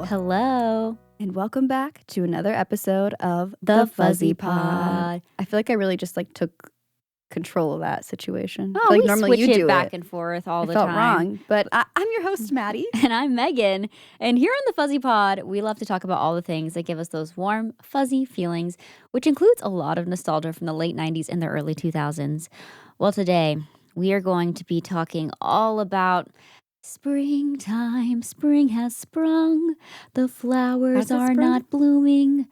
Hello. And welcome back to another episode of The Fuzzy Pod. I feel like I really just took control of that situation. Oh, like we normally switch you do it back and forth all the time. I felt wrong, but I'm your host, Maddie. And I'm Megan. And here on The Fuzzy Pod, we love to talk about all the things that give us those warm, fuzzy feelings, which includes a lot of nostalgia from the late 90s and the early 2000s. Well, today, we are going to be talking all about springtime. Spring has sprung. The flowers are not blooming,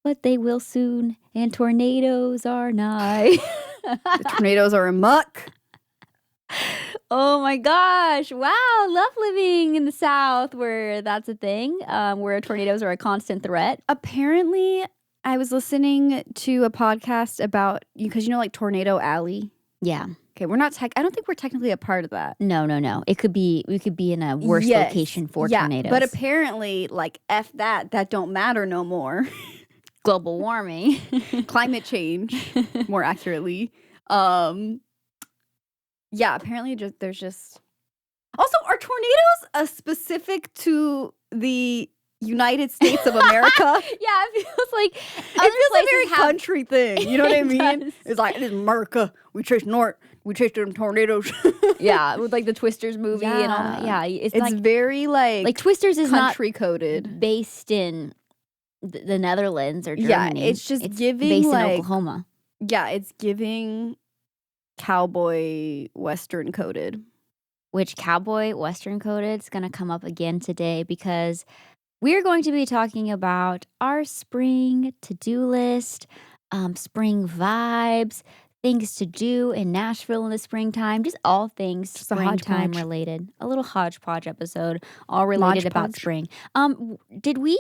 but they will soon. And tornadoes are nigh. The tornadoes are amok. Oh my gosh. Wow. Love living in the South where that's a thing, where tornadoes are a constant threat. Apparently, I was listening to a podcast about, because like Tornado Alley. Yeah. Okay, we're not I don't think we're technically a part of that. No. We could be in a worse location for tornadoes. But apparently, F that don't matter no more. Global warming. Climate change, more accurately. Yeah, apparently there's just... Also, are tornadoes specific to the United States of America? Yeah, it feels like a very country thing. You know what I mean? Does. It's like, it is America. We chase them tornadoes. Yeah, with the Twisters movie and all that. Yeah, it's very like Twisters is country not coded, based in the Netherlands or Germany. Yeah, it's giving based in Oklahoma. Yeah, it's giving cowboy western coded. Which cowboy western coded is going to come up again today because we're going to be talking about our spring to-do list, spring vibes, things to do in Nashville in the springtime, just all things springtime related. A little hodgepodge episode, all related about spring. Did we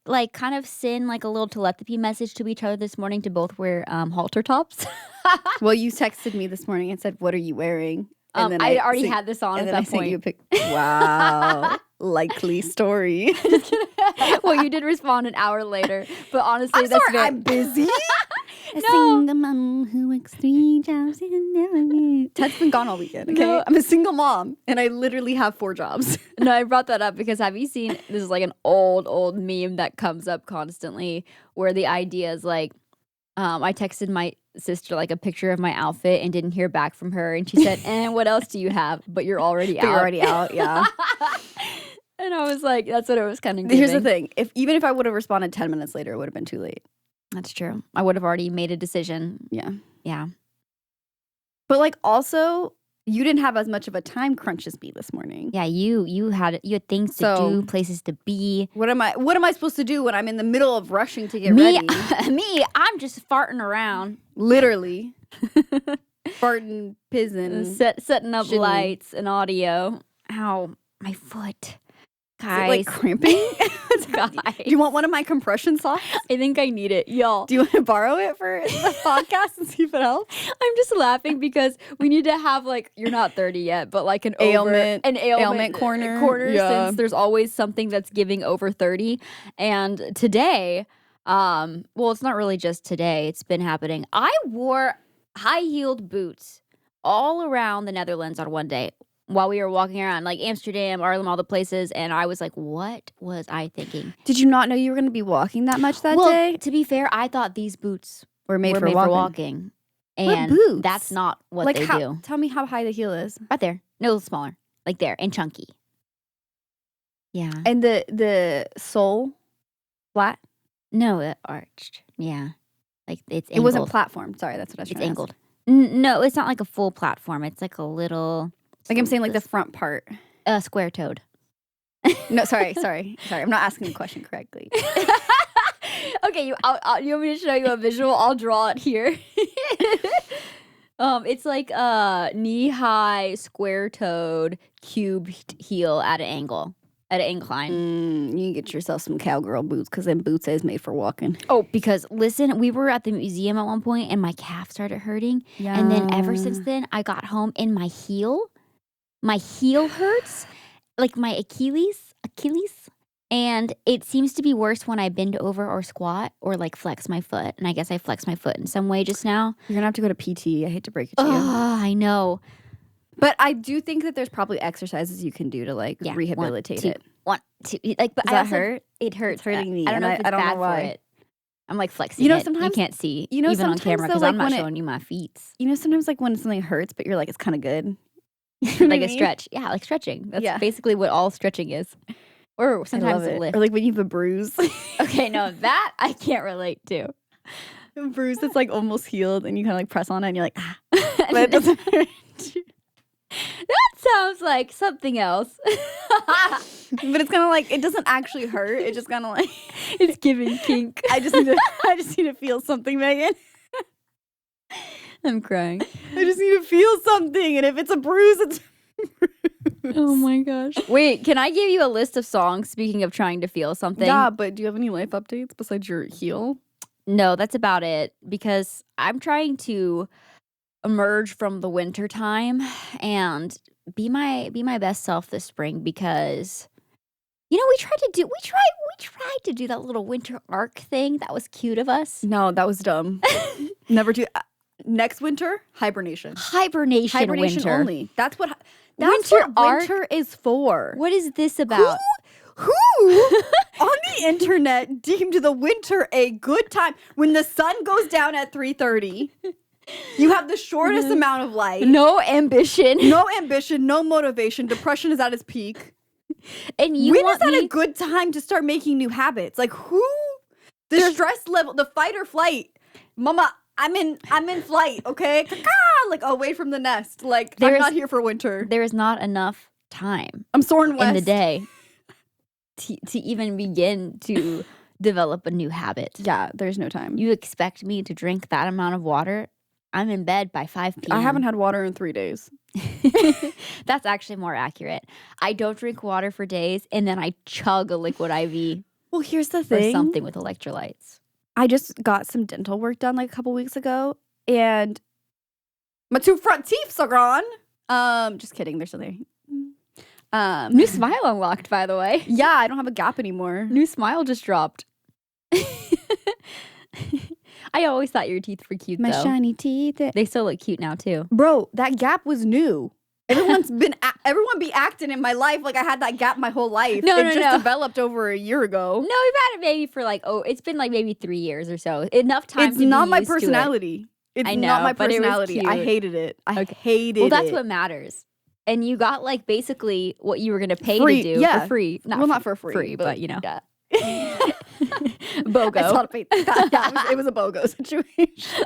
kind of send a little telepathy message to each other this morning to both wear halter tops? Well, you texted me this morning and said, "What are you wearing?" And then I already had this on at that point. You Wow, likely story. Well, you did respond an hour later, but honestly, I'm busy. A single mom who works 3 jobs and never Ted's been gone all weekend. Okay, no. I'm a single mom, and I literally have 4 jobs. No, I brought that up because have you seen? This is an old meme that comes up constantly, where the idea is I texted my sister a picture of my outfit and didn't hear back from her, and she said, "And what else do you have? But you're already out." You're already out, yeah. And I was like, that's what it was kind of giving. Here's the thing: even if I would have responded 10 minutes later, it would have been too late. That's true. I would have already made a decision. Yeah. But also, you didn't have as much of a time crunch as me this morning. Yeah, you had things to do, places to be. What am I supposed to do when I'm in the middle of rushing to get ready? Me, I'm just farting around. Literally. Farting, pizzing. Setting up lights and audio. Ow, my foot. Guys. Is it cramping? Guys. Do you want one of my compression socks? I think I need it, y'all. Do you want to borrow it for the podcast and see if it helps? I'm just laughing because we need to have you're not 30 yet, but an ailment corner since there's always something that's giving over 30. And today, well, it's not really just today. It's been happening. I wore high-heeled boots all around the Netherlands on one day, while we were walking around Amsterdam, Arnhem, all the places, and I was like, what was I thinking? Did you not know you were going to be walking that much that day? Well, to be fair, I thought these boots were made for walking. And what boots? That's not what they do. Tell me how high the heel is. Right there. No, smaller. There, and chunky. Yeah. And the sole flat? No, arched. Yeah. It's angled. It wasn't platform. Sorry, that's what I was trying to angled. No, it's not a full platform. It's a little... I'm saying the front part. Square-toed. No, sorry. I'm not asking the question correctly. Okay, you want me to show you a visual? I'll draw it here. It's knee-high, square-toed, cubed heel at an angle, at an incline. You can get yourself some cowgirl boots because them boots is made for walking. Oh, because listen, we were at the museum at one point and my calf started hurting. Yeah. And then ever since then, I got home and my heel hurts, my Achilles, and it seems to be worse when I bend over or squat or flex my foot. And I guess I flexed my foot in some way just now. You're gonna have to go to PT. I hate to break it to you. Oh, I know. But I do think that there's probably exercises you can do to rehabilitate it. 1, 2. Like, but Does I that also, hurt? it hurts. It's hurting me, I don't and know if it's I don't bad know why. for it. I'm like flexing You know, it. You sometimes can't see, you know, even on sometimes camera, though, because like I'm not when showing you my feet. sometimes like when something hurts, but you're like, it's kind of good. You know what Like I a mean? stretch. Yeah, like stretching. That's Yeah. basically what all stretching is. Or I sometimes love a it. lift. Or like when you have a bruise. Okay, no, that I can't relate to. A bruise that's like almost healed, and you kind of like press on it, and you're like, ah. But it doesn't hurt. That sounds like something else. But it's kind of like, it doesn't actually hurt. It just kind of like, It's giving kink. I just need to feel something, Megan. I'm crying. I just need to feel something, and if it's a bruise, it's a bruise. Oh my gosh. Wait, can I give you a list of songs, speaking of trying to feel something? Yeah, but do you have any life updates besides your heel? No, that's about it, because I'm trying to emerge from the winter time and be my best self this spring, because we tried to do that little winter arc thing. That was cute of us. No, that was dumb. Never do. Next winter, hibernation. Hibernation winter. Only. That's what Winter arc? winter is for. What is this about? Who on the internet deemed the winter a good time when the sun goes down at 3:30? You have the shortest amount of light. No ambition. No ambition, no motivation. Depression is at its peak. And When is that a good time to start making new habits? Like who? The stress level, the fight or flight. Mama, I'm in flight, okay? Like away from the nest. Like I'm not here for winter. There is not enough time I'm soaring west in the day to even begin to develop a new habit. Yeah, there's no time. You expect me to drink that amount of water? I'm in bed by 5 p.m. I haven't had water in 3 days. That's actually more accurate. I don't drink water for days, and then I chug a liquid IV. Well, here's the Or thing. something with electrolytes. I just got some dental work done like a couple weeks ago, and my 2 front teeth are gone. Just kidding. They're still there. New smile unlocked, by the way. Yeah, I don't have a gap anymore. New smile just dropped. I always thought your teeth were cute, My though. shiny teeth. They still look cute now, too. Bro, that gap was new. Everyone be acting in my life like I had that gap my whole life. No, it just developed over a year ago. No, we've had it maybe for it's been like maybe 3 years or so. Enough time. It's not my personality. It's I know, not my but it was personality. I cute. hated it. I Okay. hated it. Well, that's what matters. And you got like basically what you were gonna pay Free, to do yeah. for free. Not for free, but you know, yeah. BOGO. I saw it, it was a BOGO situation.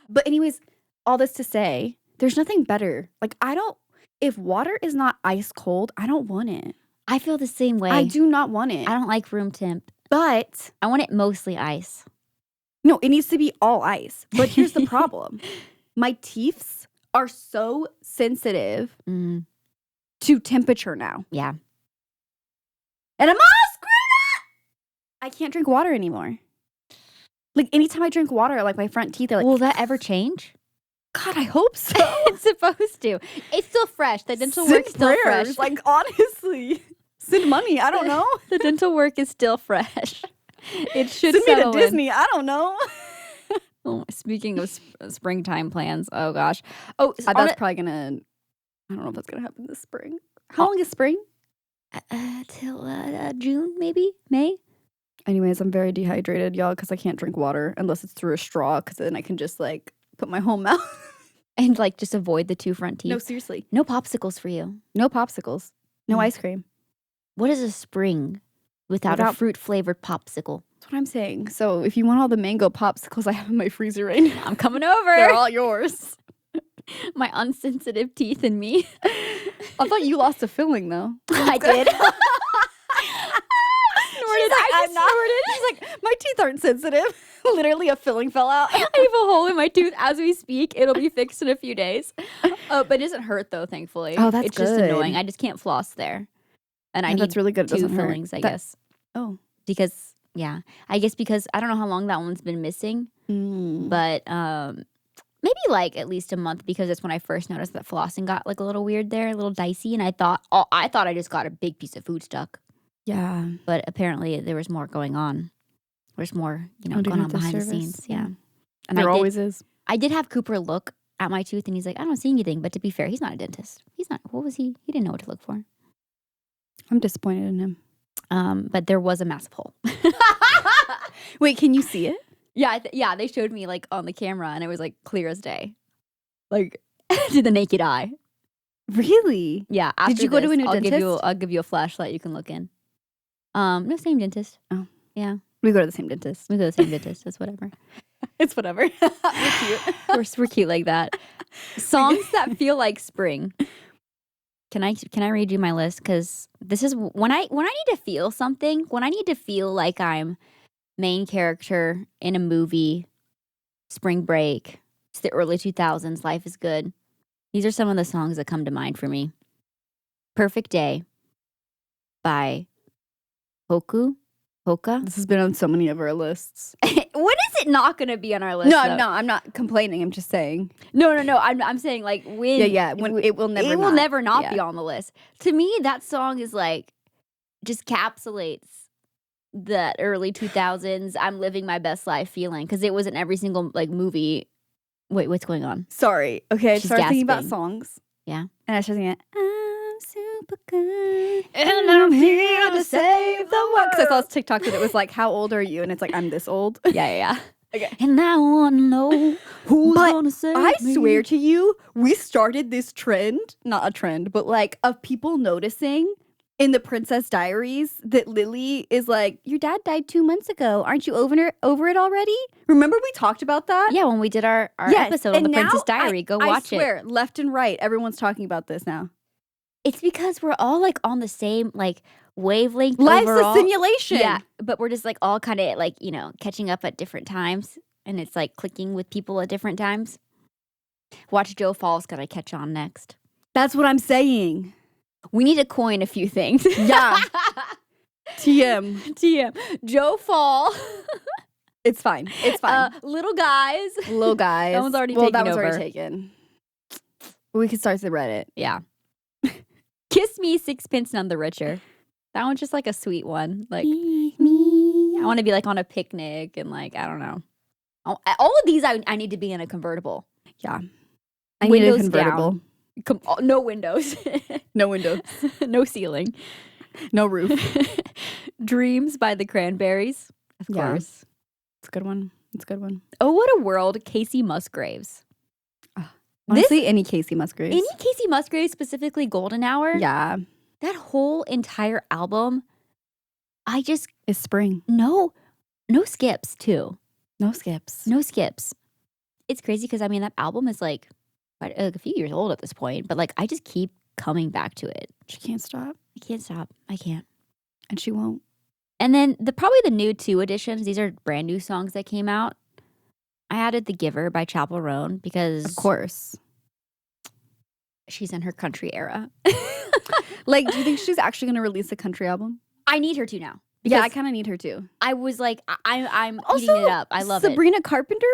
But anyways, all this to say, there's nothing better. Like if water is not ice cold, I don't want it. I feel the same way. I do not want it. I don't like room temp. But I want it mostly ice. no, it needs to be all ice. But here's the problem. My teeth are so sensitive to temperature now. Yeah. And I'm all screwed up. I can't drink water anymore. Like anytime I drink water, like my front teeth are like, will that ever change? God, I hope so. It's supposed to. It's still fresh. The dental work's still fresh. Like honestly, send money. I don't know. The dental work is still fresh. It should send me to settle in. Disney. I don't know. Oh, speaking of springtime plans, oh gosh. Oh, that's probably gonna. I don't know if that's gonna happen this spring. How long is spring? Till June, maybe May. Anyways, I'm very dehydrated, y'all, because I can't drink water unless it's through a straw, because then I can just like put my whole mouth. And like just avoid the 2 front teeth. No, seriously. No popsicles for you. No popsicles. No ice cream. What is a spring without a fruit flavored popsicle? That's what I'm saying. So if you want all the mango popsicles I have in my freezer right now, I'm coming over. they're all yours. My unsensitive teeth and me. I thought you lost a filling though. I did. I'm not. She's like, my teeth aren't sensitive. Literally, a filling fell out. I have a hole in my tooth as we speak. It'll be fixed in a few days. But it doesn't hurt though, thankfully. Oh, that's It's just good. annoying. I just can't floss there. And I need that's really good. It 2 doesn't hurt. fillings, I guess. Oh. Because, yeah. I guess because I don't know how long that one's been missing. But maybe like at least a month, because that's when I first noticed that flossing got like a little weird there, a little dicey. And I thought I just got a big piece of food stuck. Yeah. But apparently there was more going on. There's more, going on behind the scenes. Yeah. And There always is. I did have Cooper look at my tooth and he's like, I don't see anything. But to be fair, he's not a dentist. He's not. What was he? He didn't know what to look for. I'm disappointed in him. But there was a massive hole. Wait, can you see it? Yeah, they showed me like on the camera, and it was like clear as day, like to the naked eye. Really? Yeah. Did you go to a new dentist? I'll give you a flashlight you can look in. No, same dentist. Oh, yeah. We go to the same dentist. We go to the same dentist. It's whatever. It's whatever. We're cute. We're cute like that. Songs that feel like spring. Can I read you my list? Because this is when I need to feel something. When I need to feel like I'm main character in a movie. Spring Break. It's the early 2000s. Life is Good. These are some of the songs that come to mind for me. Perfect Day by Hoka. This has been on so many of our lists. When is it not going to be on our list? No, I'm not complaining. I'm just saying. No. I'm saying like when. Yeah. When it will never. It will never not be on the list. To me, that song is like just capsulates the early 2000s. I'm living my best life feeling because it was in every single like movie. Wait, what's going on? Sorry. Okay, I She's started thinking about gasping. songs. Yeah. And I started thinking, I'm super good. And I'm here to save the world. Because I saw this TikTok that it was like, how old are you? And it's like, I'm this old. Yeah. Okay. And I want to know who's gonna save I me. swear to you, we started this trend, not a trend, but like of people noticing in the Princess Diaries that Lily is like, your dad died 2 months ago. Aren't you over it already? Remember we talked about that? Yeah, when we did our Yes, episode on and the now Princess Diary. Go watch I swear, left and right, everyone's talking about this now. It's because we're all like on the same like wavelength. Life's overall. a simulation. Yeah, but we're just like all kind of like, catching up at different times, and it's like clicking with people at different times. Watch Joe Fall's gonna catch on next. That's what I'm saying. We need to coin a few things. Yeah. TM. Joe Fall. It's fine. Little guys. Little guys. That one's already well, taken that was over. already taken. We could start the Reddit. Yeah. Kiss Me, Sixpence None the Richer. That one's just like a sweet one. Like me. I want to be like on a picnic and like, I don't know. All of these I need to be in a convertible. Yeah. I need a convertible. Down. No windows. No windows. No ceiling. No roof. Dreams by the Cranberries. Of course. It's a good one. Oh, What a World, Casey Musgraves. Honestly, any Casey Musgraves. Any Casey Musgraves, specifically Golden Hour. Yeah. That whole entire album, It's spring. No skips, too. No skips. It's crazy because, that album is like a few years old at this point, but like I just keep coming back to it. She can't stop. I can't stop. I can't. And she won't. And then probably the new 2 editions, these are brand new songs that came out. I added The Giver by Chapel Roan because of course she's in her country era. Like, do you think she's actually going to release a country album? I need her to now. Yeah, I kind of need her too. I was like, I'm also, eating it up. I love Sabrina Carpenter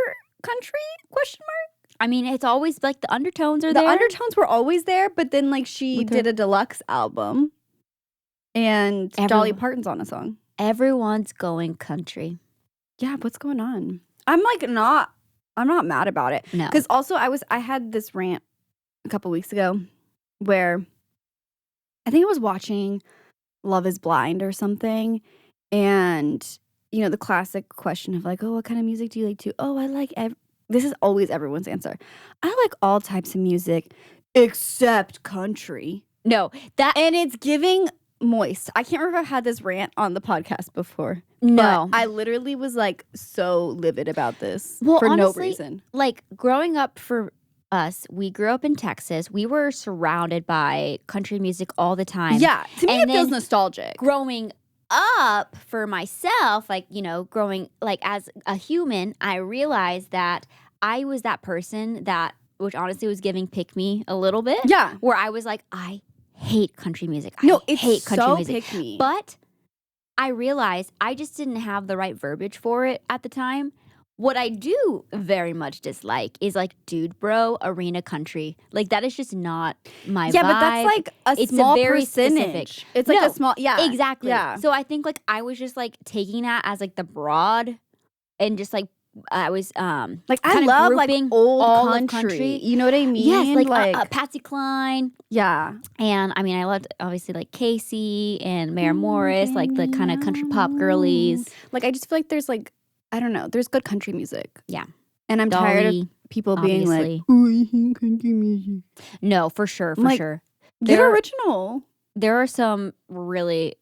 country? Question mark. It's always like the undertones are there. The undertones were always there, but then like she did a deluxe album, and Dolly Parton's on a song. Everyone's going country. Yeah, what's going on? I'm not mad about it. No, because also I had this rant a couple weeks ago where I think I was watching Love is Blind or something, and the classic question of like, oh, what kind of music do you like to? Oh, I like this is always everyone's answer. I like all types of music except country. No, and it's giving moist. I can't remember if I've had this rant on the podcast before. No. But I literally was like so livid about this for honestly, no reason. Like growing up for us, we grew up in Texas. We were surrounded by country music all the time. Yeah, to me it feels nostalgic. Growing up for myself, like, growing like as a human, I realized that I was that person that, which honestly was giving pick me a little bit. Yeah. Where I was like, I hate country music. I hate country so music. Pick me. But I realized I just didn't have the right verbiage for it at the time. What I do very much dislike is like dude bro arena country. Like that is just not my vibe. Yeah, but that's like a small very percentage. Specific. It's like a small, yeah. Exactly. Yeah. So I think like I was just like taking that as like the broad and just like I was like I kind of love like grouping old all of country. You know what I mean? Yes, like Patsy Cline. Yeah. And I mean, I loved obviously like Casey and Mara Morris, like the kind of country pop girlies. Like I just feel like there's like, I don't know, there's good country music. Yeah. And I'm tired of Dolly, people being like, obviously. oh, I hate country music. No, for sure, Like, sure. Get original. There's some really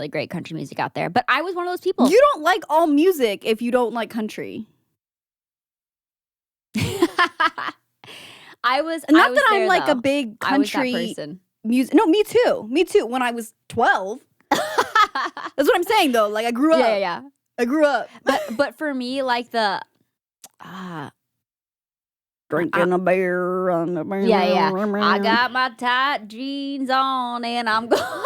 great country music out there. But I was one of those people. You don't like all music if you don't like country. I was not I was that there, I'm like though. a big country person. music. No, me too. When I was 12. That's what I'm saying though. Like I grew up. Yeah. I grew up. But for me, like the drinking a beer on the beer. Yeah. I got my tight jeans on and I'm going.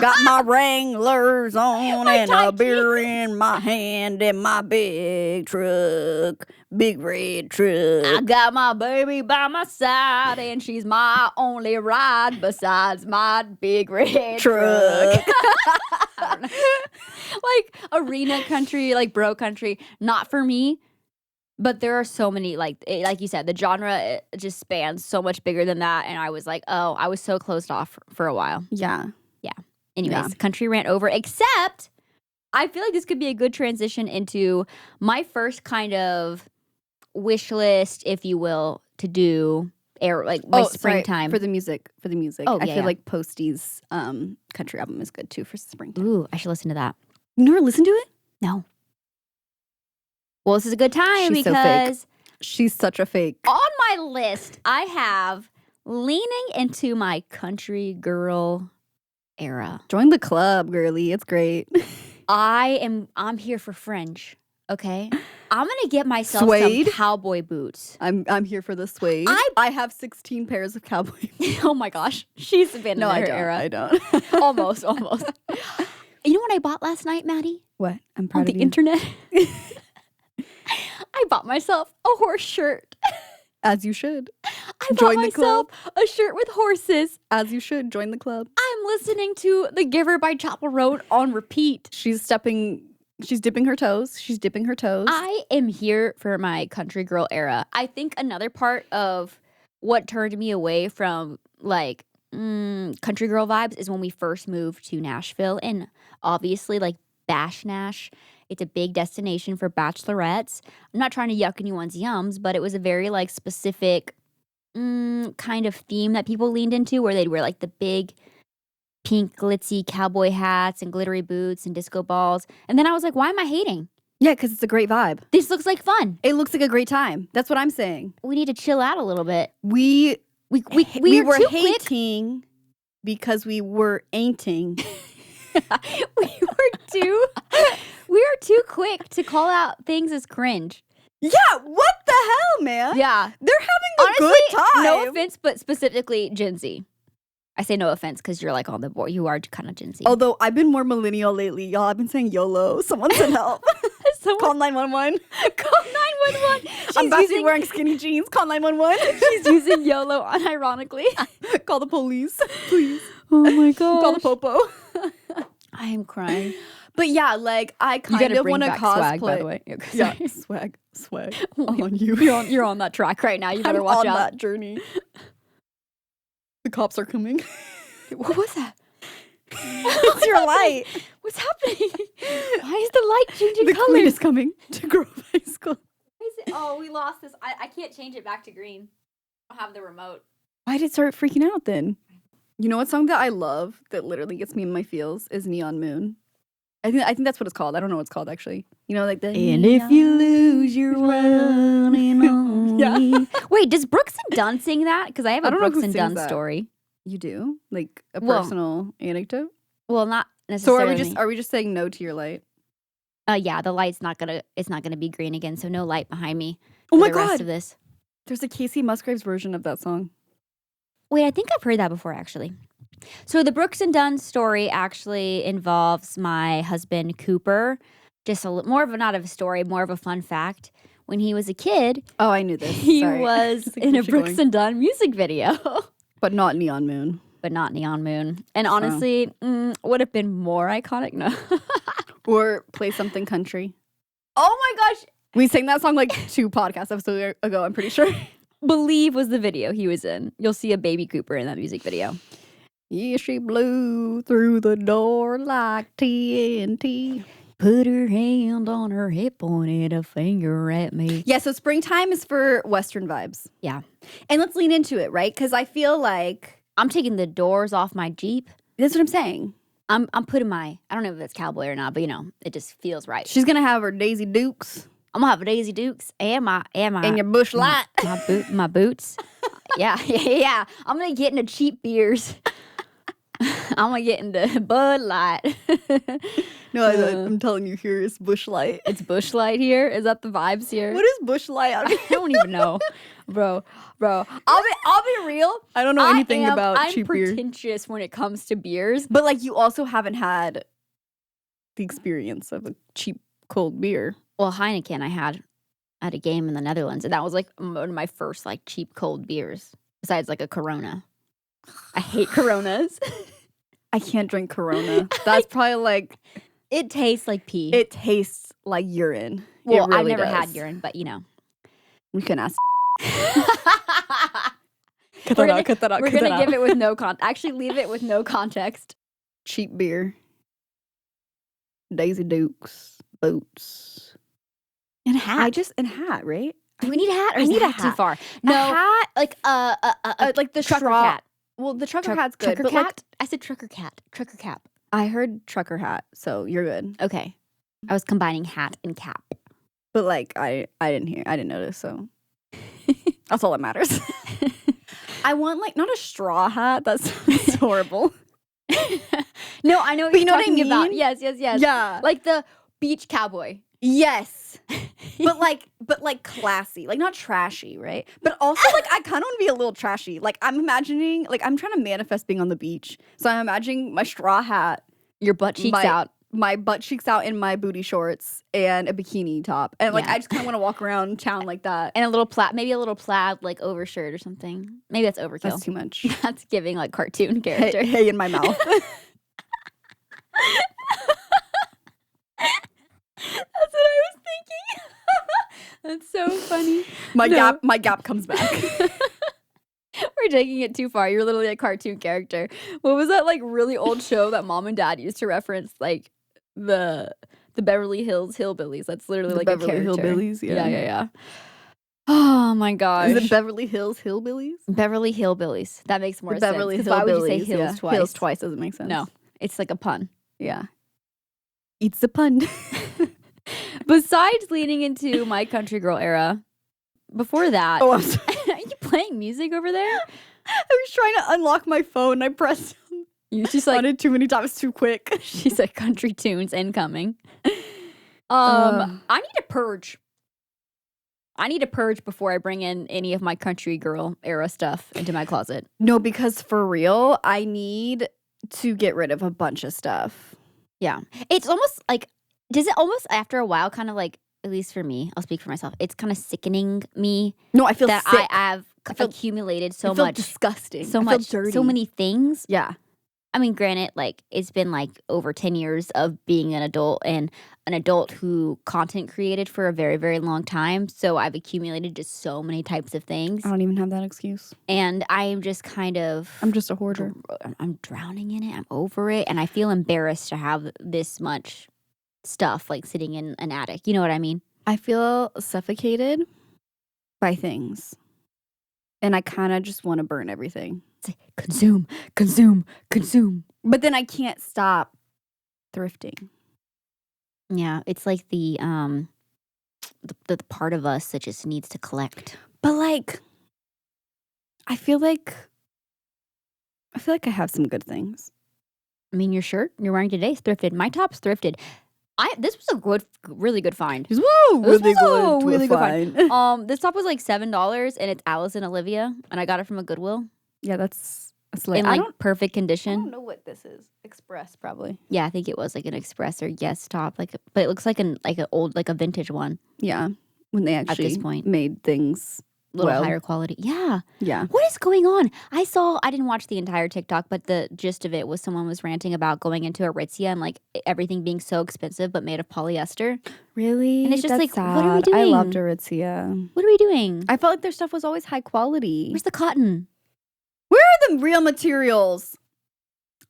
Got my Wranglers on and a beer jeans. in my hand and my big truck, big red truck. I got my baby by my side and she's my only ride besides my big red truck. I don't know. Like arena country, like bro country, not for me. But there are so many, like you said, the genre it just spans so much bigger than that. And I was like, oh, I was so closed off for a while. Yeah. Anyways, country rant over, except I feel like this could be a good transition into my first kind of wish list, if you will, to do like my springtime. For the music. Oh, I feel like Posty's country album is good too for springtime. Ooh, I should listen to that. You never listened to it? No. Well, this is a good time She's so because she's such a fake. On my list, I have leaning into my country girl era. Join the club, girly. It's great. I'm here for fringe. Okay, I'm gonna get myself suede? some cowboy boots. I'm here for the suede. I have 16 pairs of cowboy boots. Oh my gosh, she's been in her era. I don't. almost. You know what I bought last night, Maddie? What? I'm proud on of the you. internet. I bought myself a horse shirt. As you should. I bought myself a shirt with horses. As you should. Join the club. I'm listening to The Giver by Chapel Roan on repeat. She's dipping her toes. I am here for my country girl era. I think another part of what turned me away from like country girl vibes is when we first moved to Nashville, and obviously like Bash Nash. It's a big destination for bachelorettes. I'm not trying to yuck anyone's yums, but it was a very like specific kind of theme that people leaned into, where they'd wear like the big pink glitzy cowboy hats and glittery boots and disco balls. And then I was like, why am I hating? Yeah, because it's a great vibe. This looks like fun. It looks like a great time. That's what I'm saying. We need to chill out a little bit. We were hating because we were ainting. We are too quick to call out things as cringe. Yeah, what the hell, man? Yeah. They're having a good time. No offense, but specifically Gen Z. I say no offense because you're like on the board. You are kind of Gen Z. Although I've been more millennial lately, y'all. I've been saying YOLO. Someone send help. Call 911. Call 911. I'm about to be wearing skinny jeans. Call 911. She's using YOLO unironically. Call the police, please. Oh my god. Call the popo. I am crying. But yeah, like I kind of want to cosplay. Swag, by the way. Yeah, swag on you. You're on that track right now. You better watch out. On that journey. The cops are coming. What was that? It's your light. What's happening? Why is the light changing the colors? queen is coming to Grove High School. Oh, we lost this. I can't change it back to green. I don't have the remote. Why did it start freaking out then? You know what song that I love that literally gets me in my feels is Neon Moon. I think that's what it's called. I don't know what it's called actually. You know, like the and if you lose your one and only. Yeah. Wait, does Brooks and Dunn sing that? Because I have a Brooks and Dunn that. Story. You do? Like a personal anecdote? Well, not necessarily. So are we just saying no to your light? Yeah, the light's not gonna be green again, so no light behind me. Oh my the god. Rest of this. There's a Casey Musgraves version of that song. Wait, I think I've heard that before actually. So the Brooks and Dunn story actually involves my husband Cooper. Just more of a story, more of a fun fact. When he was a kid, oh, I knew this. He was in a Brooks and Dunn music video, but not Neon Moon. And honestly, would have been more iconic. No, or play something country. Oh my gosh, We sang that song like 2 podcast episodes ago, I'm pretty sure. Believe was the video he was in. You'll see a baby Cooper in that music video. Yeah, she blew through the door like TNT. Put her hand on her hip, pointed a finger at me. Yeah, so springtime is for Western vibes. Yeah. And let's lean into it, right? Because I feel like I'm taking the doors off my Jeep. that's what I'm saying. I'm putting I don't know if that's cowboy or not, but it just feels right. She's gonna have her Daisy Dukes. I'm gonna have a Daisy Dukes and your Bush Light. my boots. Yeah. I'm gonna get into cheap beers. I'm gonna get into Bud Light. No, I'm telling you, here is Bush Light. It's Bush Light here. Is that the vibes here? What is Bush Light? I don't even know, bro. I'll be real. I don't know anything about cheap beer. I'm pretentious when it comes to beers, but like you also haven't had the experience of a cheap cold beer. Well, Heineken, I had at a game in the Netherlands, and that was like one of my first like cheap cold beers. Besides like a Corona, I hate Coronas. I can't drink Corona. That's probably like it tastes like pee. It tastes like urine. Well, really I've never does. had urine, but we can ask. We're gonna give it with no actually leave it with no context. Cheap beer, Daisy Dukes, boots, and hat. And hat, right? Do we need a hat? Or I need a hat too hat. far. No, a hat, like like the trucker straw. hat. Well, the trucker hat's good, Trucker but cat? like I said trucker cat. Trucker cap. I heard trucker hat, so you're good. Okay, I was combining hat and cap. But like I didn't notice, so that's all that matters. I want like not a straw hat. That's horrible. No, I know what but you're you know talking what I mean? about. Yes. Yeah, Like the beach cowboy. Yes. but like classy, like not trashy, right? But also like I kind of want to be a little trashy. Like I'm imagining, like I'm trying to manifest being on the beach, so I'm imagining my straw hat, your butt cheeks out, my butt cheeks out in my booty shorts and a bikini top, and like I just kind of want to walk around town like that, and a little plaid like overshirt or something. Maybe that's overkill. That's too much. That's giving like cartoon character. Hey in my mouth. That's what I was thinking. That's so funny. My gap comes back. We're taking it too far. You're literally a cartoon character. What was that like really old show that mom and dad used to reference? Like the Beverly Hills Hillbillies. That's literally like Beverly a character. Hillbillies. Yeah. Oh my gosh. Is it Beverly Hills Hillbillies? Beverly Hillbillies. That makes more sense. Beverly Hillbillies. Why would you say hills twice? Hills twice doesn't make sense. No, it's like a pun. Yeah. It's a pun. Besides leaning into my country girl era, before that, I'm sorry. Are you playing music over there? I was trying to unlock my phone. I pressed You just like on it too many times too quick. She's like country tunes incoming. I need to purge. I need to purge before I bring in any of my country girl era stuff into my closet. No, because for real, I need to get rid of a bunch of stuff. Yeah. It's almost like, does it almost after a while kind of like, at least for me, I'll speak for myself, it's kind of sickening me. No, I feel that sick. I have accumulated so I feel much. disgusting. So I much. feel dirty. So many things. Yeah. I mean, granted, like it's been like over 10 years of being an adult and an adult who content created for a very, very long time. So I've accumulated just so many types of things. I don't even have that excuse. And I am just kind of... I'm just a hoarder. I'm drowning in it. I'm over it. And I feel embarrassed to have this much stuff like sitting in an attic. You know what I mean? I feel suffocated by things. And I kind of just want to burn everything. It's like, consume, consume, consume. But then I can't stop thrifting. Yeah, it's like the part of us that just needs to collect. But like, I feel like I have some good things. I mean, your shirt you're wearing today is thrifted. My top's thrifted. This was a really good find. Woo! Really good find. This top was like $7, and it's Alice and Olivia, and I got it from a Goodwill. Yeah, that's like in like perfect condition. I don't know what this is. Express, probably. Yeah, I think it was like an Express or Yes top, but it looks like an old like a vintage one. Yeah, when they actually at this point made things little higher quality. Yeah. Yeah. What is going on? I didn't watch the entire TikTok, but the gist of it was someone was ranting about going into Aritzia and like everything being so expensive but made of polyester. Really? And it's just That's like, sad. what are we doing? I loved Aritzia. What are we doing? I felt like their stuff was always high quality. Where's the cotton? Where are the real materials?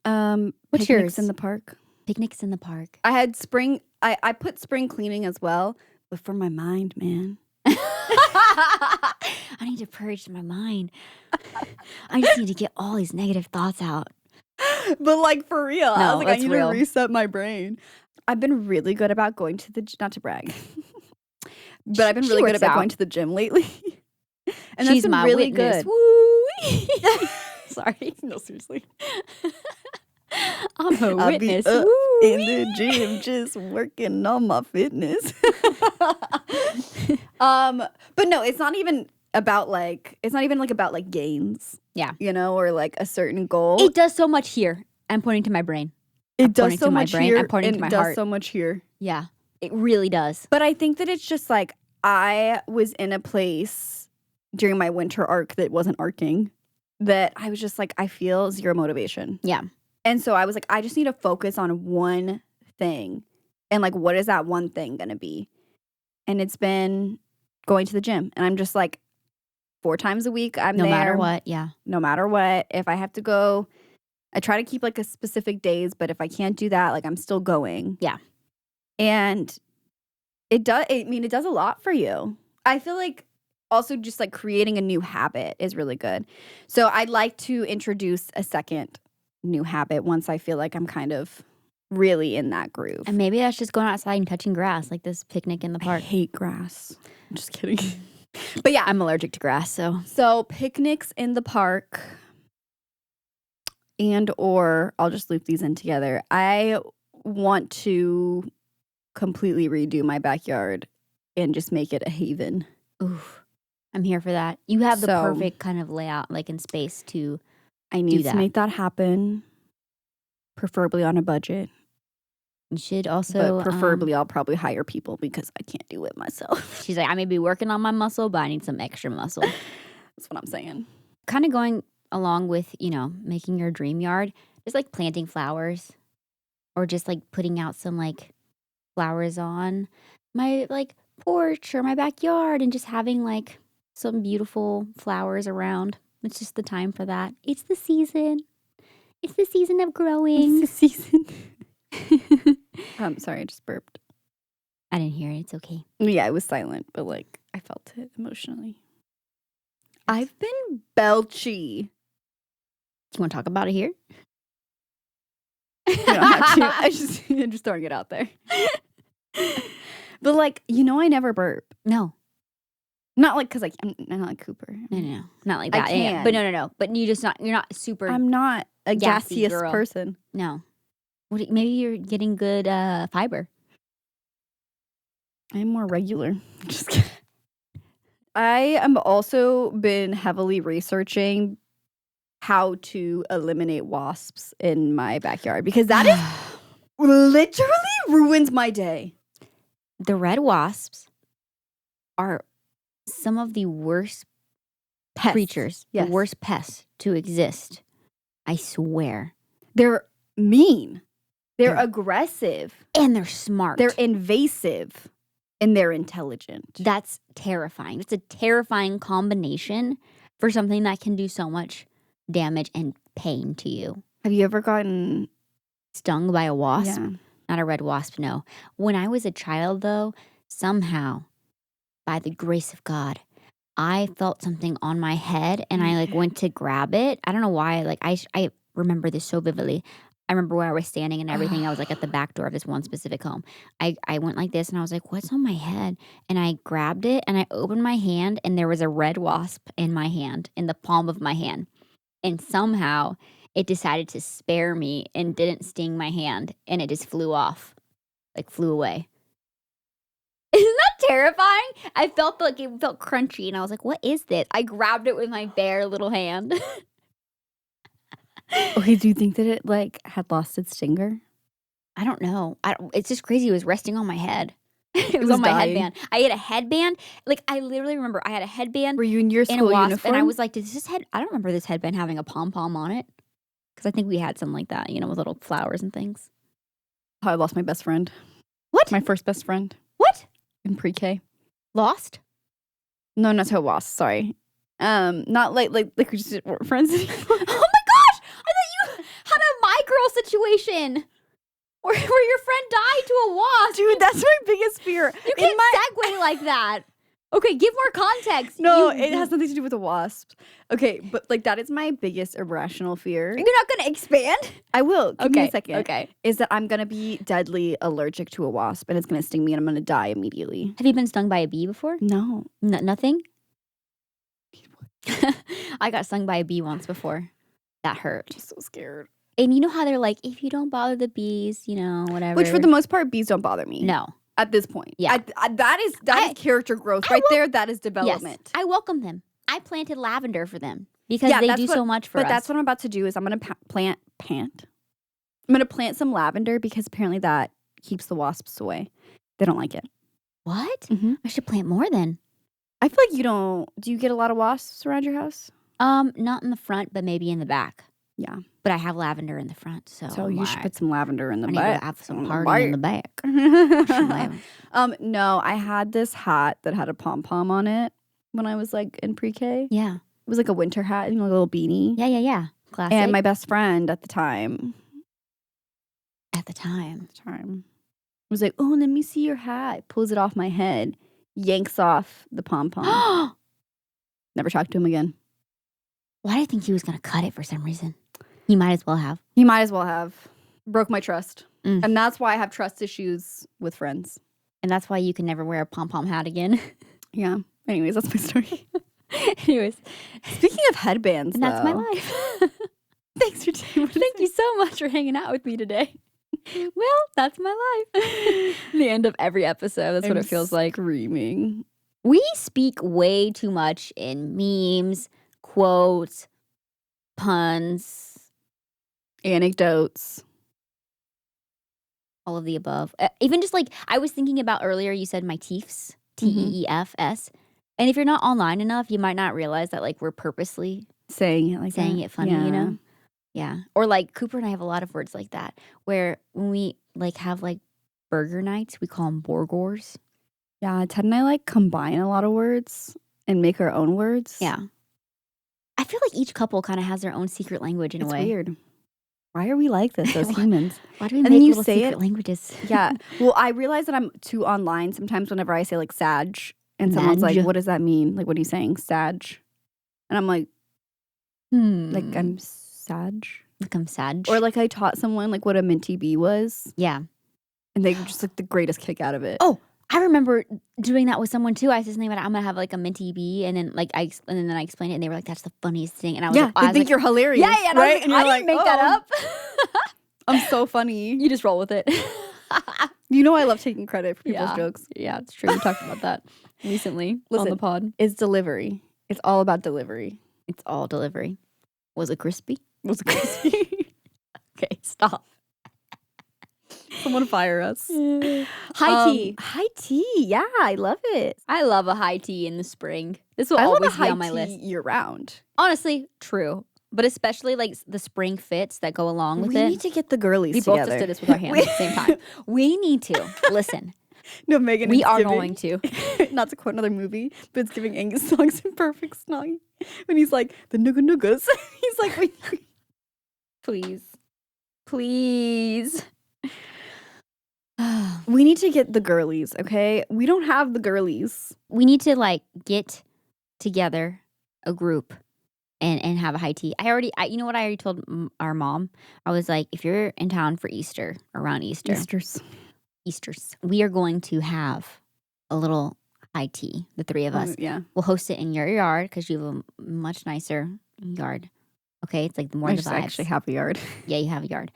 What's picnics yours? in the park. Picnics in the park. I had spring. I put spring cleaning as well, but for my mind, man. I need to purge my mind. I just need to get all these negative thoughts out. But like for real, No, I was like, I need real. to reset my brain. I've been really good about going to the not to brag, but I've been really good about going to the gym lately. And she's that's been my really witness. good. Woo! Sorry, No, seriously. I'm a I'll witness. be up Woo! in the gym just working on my fitness. But no, it's not even about like gains. Yeah. You know, or like a certain goal. It does so much here. I'm pointing to my brain. It does so much here. I'm pointing to my heart. It does so much here. Yeah, it really does. But I think that it's just like I was in a place during my winter arc that wasn't arcing that I was just like, I feel zero motivation. Yeah. And so I was like, I just need to focus on one thing. And like, what is that one thing going to be? And it's been going to the gym. And I'm just like 4 times a week, I'm there. No matter what, yeah. No matter what. If I have to go, I try to keep like a specific days, but if I can't do that, like I'm still going. Yeah. And it does a lot for you. I feel like also just like creating a new habit is really good. So I'd like to introduce a second new habit once I feel like I'm kind of really in that groove. And maybe that's just going outside and touching grass, like this picnic in the park. I hate grass. I'm just kidding. But yeah, I'm allergic to grass, so. So picnics in the park and or I'll just loop these in together. I want to completely redo my backyard and just make it a haven. Oof. I'm here for that. You have the So- perfect kind of layout, like in space to. I need that. to make that happen, preferably on a budget. You should also. But preferably, I'll probably hire people because I can't do it myself. She's like, I may be working on my muscle, but I need some extra muscle. That's what I'm saying. Kind of going along with, making your dream yard, just like planting flowers or just like putting out some like flowers on my like porch or my backyard and just having like some beautiful flowers around. It's just the time for that. It's the season. It's the season of growing. It's the season. Sorry, I just burped. I didn't hear it. It's okay. Yeah, it was silent, but like I felt it emotionally. I've been belchy. Do you want to talk about it here? You don't have to. I'm just throwing it out there. But like, I never burp. No. Not like because I'm not like Cooper. No. Not like I that. Yeah, can. But no. But you're not super. I'm not a gassy gaseous girl. person. No. Maybe you're getting good fiber. I'm more regular. Just kidding. I am also been heavily researching how to eliminate wasps in my backyard because that is literally ruins my day. The red wasps are some of the worst Pests. creatures, Yes. the worst pests to exist. I swear. They're mean. They're aggressive. And they're smart. They're invasive. And they're intelligent. That's terrifying. It's a terrifying combination for something that can do so much damage and pain to you. Have you ever gotten Stung by a wasp? Yeah. Not a red wasp, no. When I was a child, though, somehow, by the grace of God, I felt something on my head and I went to grab it. I don't know why. I remember this so vividly. I remember where I was standing and everything. I was at the back door of this one specific home. I went like this and I was like, what's on my head? And I grabbed it and I opened my hand and there was a red wasp in my hand, in the palm of my hand. And somehow it decided to spare me and didn't sting my hand and it just flew off, flew away. Isn't that terrifying? I felt it felt crunchy and I was like, what is this? I grabbed it with my bare little hand. Okay, do you think that it had lost its stinger? I don't know. It's just crazy. It was resting on my head. It was on my headband. I had a headband. Like, I literally remember I had a headband Were you in your and a school wasp, uniform? and I was like, "Does this head?" I don't remember this headband having a pom pom on it because I think we had something like that, with little flowers and things. Oh, I lost my best friend. What? My first best friend. What? In pre-K. Lost? No, not so lost. Sorry. Not like we just weren't friends anymore. Oh my gosh! I thought you had a My Girl situation where your friend died to a wasp. Dude, that's my biggest fear. You can't segue like that. Okay, give more context. No, it has nothing to do with the wasps. Okay, but like that is my biggest irrational fear. You're not gonna expand? I will. Give me a second. Okay. Is that I'm gonna be deadly allergic to a wasp and it's gonna sting me and I'm gonna die immediately. Have you been stung by a bee before? No. Nothing? I got stung by a bee once before. That hurt. I'm just so scared. And you know how they're like, if you don't bother the bees, whatever. Which for the most part, bees don't bother me. No. At this point. Yeah. That is character growth there. That is development. Yes, I welcome them. I planted lavender for them because they do so much for us. But that's what I'm about to do is I'm going to plant some lavender because apparently that keeps the wasps away. They don't like it. What? Mm-hmm. I should plant more then. I feel like do you get a lot of wasps around your house? Not in the front, but maybe in the back. Yeah. But I have lavender in the front, so you should put some lavender in the I back. need to have some party in the back. No, I had this hat that had a pom-pom on it when I was like in pre-K. Yeah. It was like a winter hat and a little beanie. Yeah. Classic. And my best friend at the time was like, "Oh, let me see your hat." Pulls it off my head, yanks off the pom-pom. Never talked to him again. Why did I think he was going to cut it for some reason? He might as well have. He might as well have. Broke my trust. Mm. And that's why I have trust issues with friends. And that's why you can never wear a pom-pom hat again. Yeah. Anyways, that's my story. Anyways. Speaking of headbands, and that's my life. Thanks for taking Thank you so much for hanging out with me today. Well, that's my life. The end of every episode. That's what it feels like. Screaming. We speak way too much in memes, quotes, puns, anecdotes, all of the above. Even just like I was thinking about earlier, you said my teefs, Teefs. And if you're not online enough, you might not realize that like we're purposely saying it funny, Yeah. Or like Cooper and I have a lot of words like that where when we like have like burger nights, we call them borgors. Yeah, Ted and I like combine a lot of words and make our own words. Yeah. I feel like each couple kind of has their own secret language in a way. It's weird. Why are we like this as humans? Why do we make little secret languages? Yeah. Well, I realize that I'm too online sometimes whenever I say like Sag and someone's like, what does that mean? Like, what are you saying? Sag. And I'm like, like I'm Sag. Like I'm Sag. Or like I taught someone like what a minty bee was. Yeah. And they just like the greatest kick out of it. Oh, I remember doing that with someone too. I said something about I'm gonna have like a minty bee, and then then I explained it, and they were like, "That's the funniest thing." And I was like, they think you're hilarious. Yeah, right. I didn't make that up. I'm so funny. You just roll with it. You know I love taking credit for people's jokes. Yeah, it's true. We talked about that recently on the pod. It's delivery. It's all about delivery. It's all delivery. Was it crispy? Okay, stop. Someone fire us. High tea. High tea. Yeah, I love it. I love a high tea in the spring. This will always be on my list. Year round. Honestly, true. But especially like the spring fits that go along with it. We need to get the girlies together. We both just did this with our hands at the same time. We need to. Listen. No, Megan, we are going to. Not to quote another movie, but it's giving Angus songs in Perfect Snuggie. When he's like, the Nooga Noogas. He's like, wait. Please. Please. We need to get the girlies, okay? We don't have the girlies. We need to like get together a group and have a high tea. You know what I already told our mom? I was like, if you're in town for Easter, around Easters, we are going to have a little high tea, the three of us. Yeah. We'll host it in your yard because you have a much nicer yard. Okay? It's like the more the vibes. I actually have a yard. Yeah, you have a yard.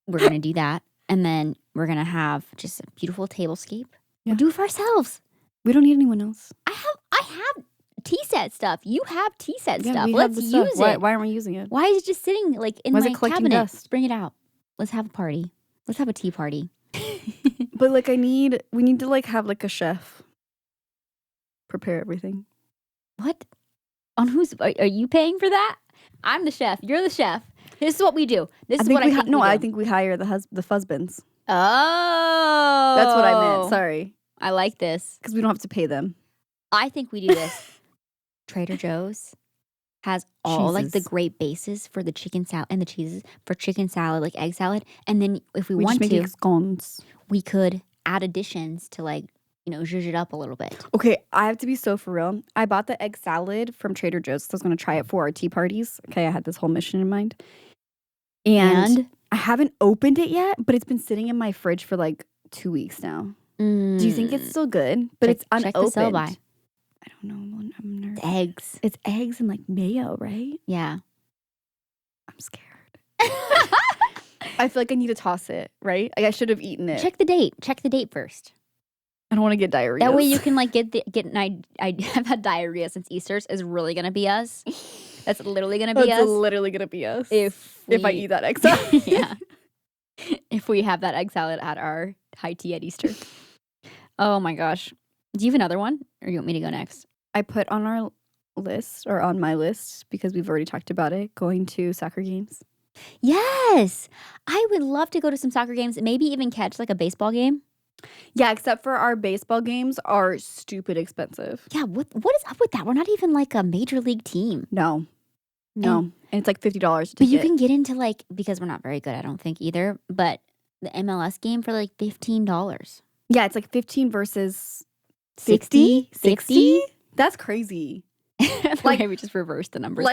We're going to do that. And then we're going to have just a beautiful tablescape. Yeah. We'll do it for ourselves. We don't need anyone else. I have tea set stuff. You have tea set stuff. We Let's have use it. Why aren't we using it? Why is it just sitting like in Why my is it collecting cabinet? dust? Bring it out. Let's have a party. Let's have a tea party. But like we need to like have like a chef prepare everything. What? On whose? Are you paying for that? I'm the chef. You're the chef. This is what we do. This is what I think we do. I think we hire the husbands. Oh. That's what I meant. Sorry. I like this. Because we don't have to pay them. I think we do this. Trader Joe's has all like the great bases for the chicken salad and the cheeses for chicken salad, like egg salad. And then if we want to, scones. We could add additions to like, zhuzh it up a little bit. Okay, I have to be so for real. I bought the egg salad from Trader Joe's. So I was going to try it for our tea parties. Okay, I had this whole mission in mind. And I haven't opened it yet, but it's been sitting in my fridge for like 2 weeks now. Do you think it's still good? But it's unopened. Check the sell-by. I don't know. I'm nervous. It's eggs. It's eggs and like mayo, right? Yeah. I'm scared. I feel like I need to toss it, right? Like I should have eaten it. Check the date. Check the date first. I don't want to get diarrhea. That way you can like I have had diarrhea since Easter's is really gonna be us. That's literally gonna be us. That's literally gonna be us. If I eat that egg salad. Yeah. If we have that egg salad at our high tea at Easter. Oh my gosh. Do you have another one? Or you want me to go next? I put on our list or on my list because we've already talked about it, going to soccer games. Yes. I would love to go to some soccer games, maybe even catch like a baseball game. Yeah, except for our baseball games are stupid expensive. Yeah, what is up with that? We're not even like a major league team. No. And it's like $50. But you can get into like, because we're not very good, I don't think either, but the MLS game for like $15. Yeah, it's like 15 versus 60? 60? That's crazy. Like we just reversed the numbers.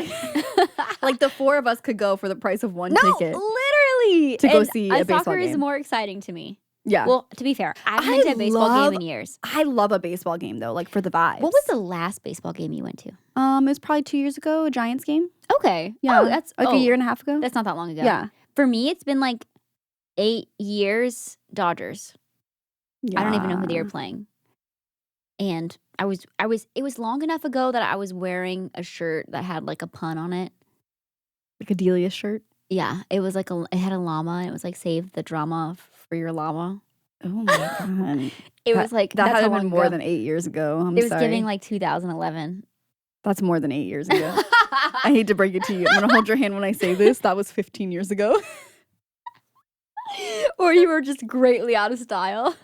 Like the four of us could go for the price of one ticket. Literally. To go see a baseball soccer game. Is more exciting to me. Yeah. Well, to be fair, I haven't been to a baseball game in years. I love a baseball game though, like for the vibes. What was the last baseball game you went to? It was probably 2 years ago, a Giants game. Okay. Yeah. That's like a year and a half ago. That's not that long ago. Yeah. For me, it's been like 8 years, Dodgers. Yeah. I don't even know who they were playing. And it was long enough ago that I was wearing a shirt that had like a pun on it. Like a Delia shirt? Yeah. It was like it had a llama and it was like save the drama for your llama. Oh my God. It was like that had been more than 8 years ago. It was giving like 2011. That's more than 8 years ago. I hate to break it to you. I'm gonna hold your hand when I say this. That was 15 years ago. Or you were just greatly out of style.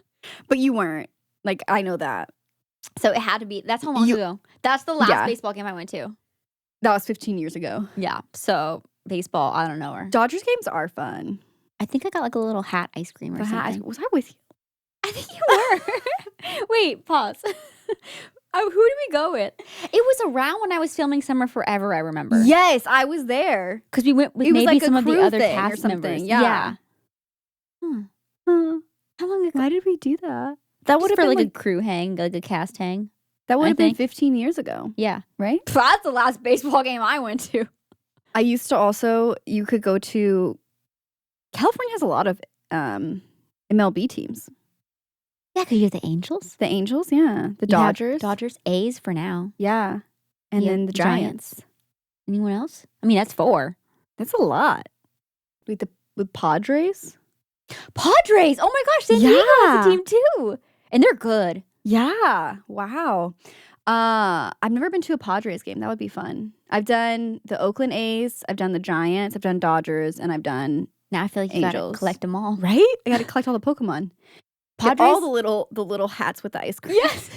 But you weren't. Like, I know that. So it had to be. That's how long ago. That's the last baseball game I went to. That was 15 years ago. Yeah. So baseball, I don't know her. Dodgers games are fun. I think I got like a little hat ice cream or something. Was I with you? I think you were. Wait, pause. Who did we go with? It was around when I was filming Summer Forever, I remember. Yes, I was there. Because we went with maybe like some of the other cast members. Yeah. How long ago? Why did we do that? That would have been like a crew hang, like a cast hang. That would have been 15 years ago. Yeah. Right? That's the last baseball game I went to. I used to also, you could go to, California has a lot of MLB teams. Yeah, because you have the Angels. The Angels, yeah. The Dodgers. Dodgers, A's for now. Yeah. And then the Giants. Anyone else? I mean, that's 4. That's a lot. With Padres? Padres! Oh my gosh, San Diego has a team too. And they're good. Yeah. Wow. I've never been to a Padres game. That would be fun. I've done the Oakland A's, I've done the Giants, I've done Dodgers, and I've done Now I feel like you gotta collect them all. Right? I gotta collect all the Pokemon. Padres? Get all the little hats with the ice cream. Yes.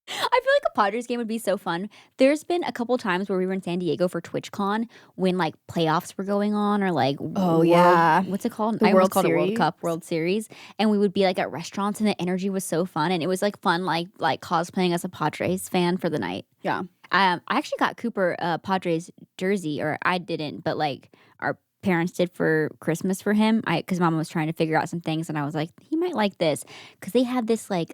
I feel like a Padres game would be so fun. There's been a couple times where we were in San Diego for TwitchCon when like playoffs were going on or like what's it called? I almost called it World Cup, World Series. And we would be like at restaurants and the energy was so fun and it was like fun like cosplaying as a Padres fan for the night. Yeah. I actually got Cooper a Padres jersey, or I didn't, but like our parents did for Christmas for him. Because Mama was trying to figure out some things and I was like, he might like this because they had this like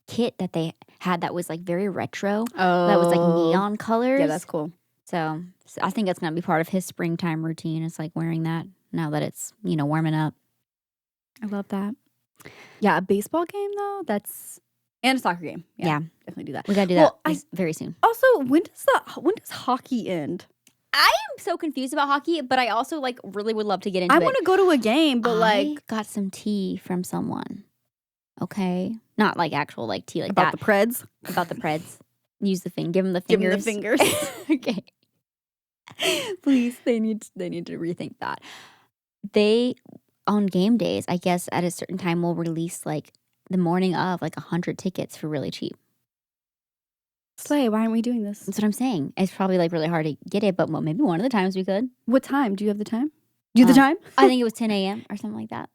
kit that they had that was like very retro. That was like neon colors. Yeah, that's cool. So I think that's gonna be part of his springtime routine. It's like wearing that now that it's warming up. I love that. Yeah, a baseball game though. And a soccer game. Yeah, definitely do that. We gotta do that very soon. Also, when does hockey end? I am so confused about hockey, but I also like really would love to get into it. I want to go to a game, but I got some tea from someone. okay? Not like actual like tea like About that. the Preds. About the Preds. Use the give them the Give fingers. them the fingers. Okay. Please, they need to rethink that. They on game days, I guess at a certain time will release like the morning of like 100 tickets for really cheap. Slay, why aren't we doing this? That's what I'm saying. It's probably like really hard to get it, but well, maybe one of the times we could. What time? Do you have the time? Do you have the time? I think it was 10 a.m. or something like that.